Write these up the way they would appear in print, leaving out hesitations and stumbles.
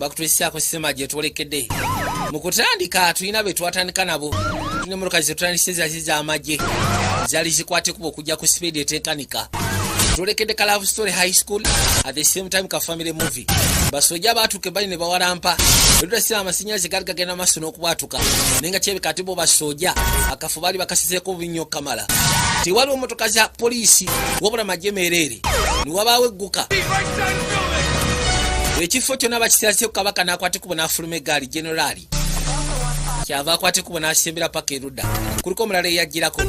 bakutwisiako sisema gye twolekedde mu kutandika tulina be twatandika nabo tulina emmotoka ze tutandise zaali z'amagye zaali zikwate kuba okujja ku speed etenkanika twolekedde ka Love Story High School at the same time ka family movie basojja baatuuka ebbali ne bawalampa etutasira amasinyazi gali gagenda maaso n'okubwatuka naye nga kyebeka ate bo basojja akafu baali bakasizeeko bubi kamala tewaliwo emmotoka za poliisi wabula magye meereere ne wabaawo egguka ekifo kyonna bakisirase ku kabaka n'akwate kubo n'afuluma eggaali generali kyava akwate kubo n'asembera paka erudda kuliko omulala eyajjirako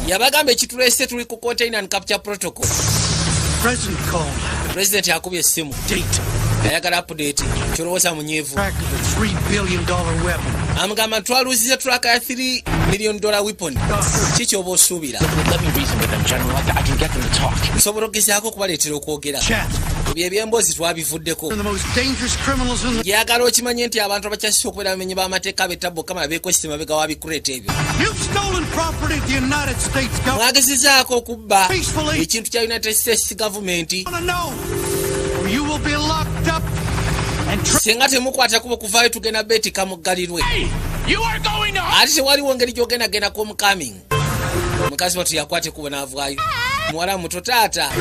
yabagamba ekitulese tuli ku contain and capture protocol president yakubye essimu ayagala update kyolowooza munyeevu amugamba twaluuzize traka ya $3 million weapon kiki oba osuubira nsobola okugezaako okubaleetera okwogera ebyo ebyemboozi twabivuddeko gyagala okimanye nti abantu abakyasise okubeera bamenyi b'amateeka ab'ettabbo kamala beekwesite mabega wa bikureta ebyo mwagezezaako okubba ekintu kya United States government singa temukwata kuba okuvaayo tugenda beetika muggalirwe ate tewaliwo ngeri gy'ogendagenda coming mukazi watu yakwate kuba n'avaayo muwala muto taata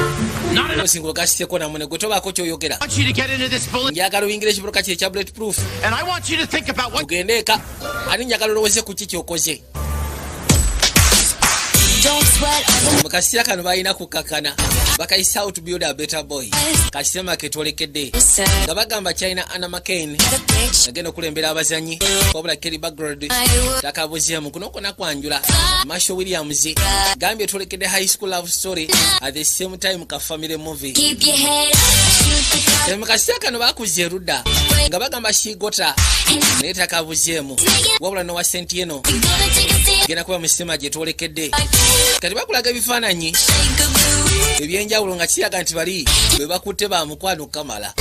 osinga ogasiteko namune gwe tobaako kyoyogera njagala oyingire ekibuloka kye ekya bullet proof tugende eka ani njagala olowooze ku ki kyokoze mu kaseera kano balina kukakana bakayisa out build a better boy kasitema ketwolekedde nga bagamba China Anna McCain agenda okulembera abazanyi wabula Kelly Bagrod takabuzeemu kunokona kwanjula Marshall Williams gambye twolekedde High School Love Story at the same time ka family movie mu kaseera kano bakuze erudda nga bagamba shigota naye takabuzeemu wabula nowa Sentieno genda kuba musema gye twolekedde kati bakulaga ebifaananyi ebyenjawulo nga kiraga nti bali bwe bakutte ba mukwano kamala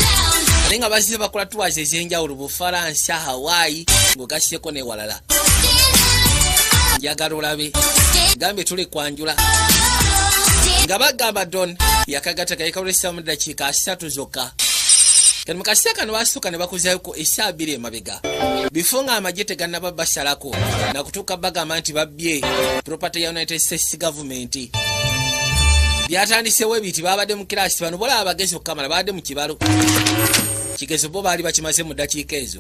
naye nga bazze bakola tuwazi ez'enjawulo Bufalansa Hawaii ng'ogasseeko n'ewalala njagala olabe gambye tuli kwanjula nga bagamba Don yakagata kayekawulesa mu ddakiika 3 zokka kati mu kaseera kano basooka ne bakuzayoko essaawa 2 emabega bifo nga amagye tegannaba basalako nakutuuka bagamba nti babbye property ya United States government byatandisewo ebiti babadde mu kirasi bano bola abagezi okukamala babadde mu kibalo kigezo bo baali bakimaze mu ddakiika ezo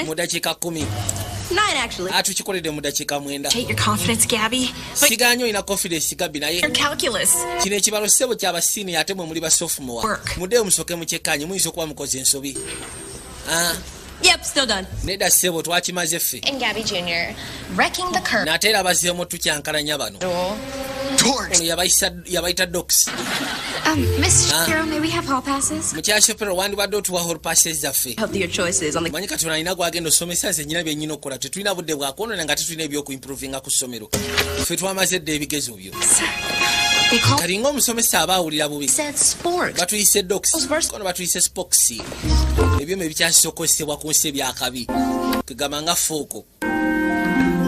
mu ddakiika 10 tukikoledde mu ddakiika 9 siganyo olina confidence Gabi naye kino ekibalo ssebo kyabasiini ate mwe muli basophomore muddeyo musooke mukyekkaanye muyinza okuba mukoze ensobi Yep, still done. Neda sebo twakimaze ffe. And Gabby Jr. wrecking the curb. Nate era bazeemu tukyankalanya bano. Torch. Yabaita docs. Miss Shapiro, may we have hall passes? Mukyala Shapiro wandibadde otuwa hall passes zaffe. Help your choices on the... Manyi kati olina gwagenda osomesa nze nnyina byennyina okukola tetulina budde bwakwonona nga tetulina ebyokuimprovinga ku ssomero. Ffe twamaze dde ebigezo byo. Kalinga omusomesa aba awulira bubi. Batuyise docs. Kono batuyise spox. Ebyuma ebikyasokosebwa ku nsi ebyakabi tugamba nga fooko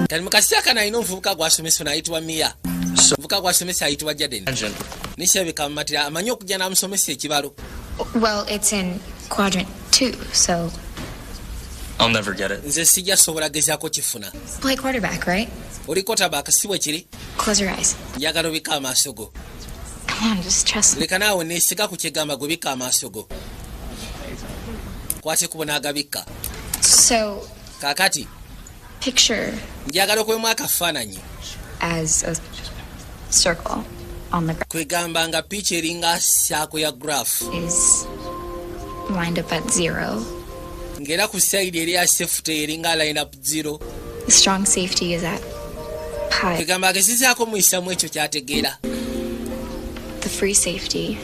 kati mu kaseera kano alina omuvubuka gwasomesa n'ayitibwa Mia omuvubuka gwasomesa ayitibwa Jaden nikyebeka mu matira amanyi okujja n'amusomesa ekibalo. Well, it's in quadrant 2, so I'll never get it. Nze sijja sobola gezaako kifuna. Play quarterback, right? Oli quarterback si bwe kiri? Close your eyes. Njagala obika amaaso go. Come on, just trust me. Leka naawe neesiga ku kyegamba gwe bika amaaso go. Kwate kubona agabika. So, kakati picture njagala okwemu akafaananyi as a circle on the graph kwegamba nga picha eringa saako ya graph is lined up at 0. ngera ku side eri ya safety eringa line up 0. The strong safety is at pi. kwegamba agezizaako mu isamu ekyo kyategeera. The free safety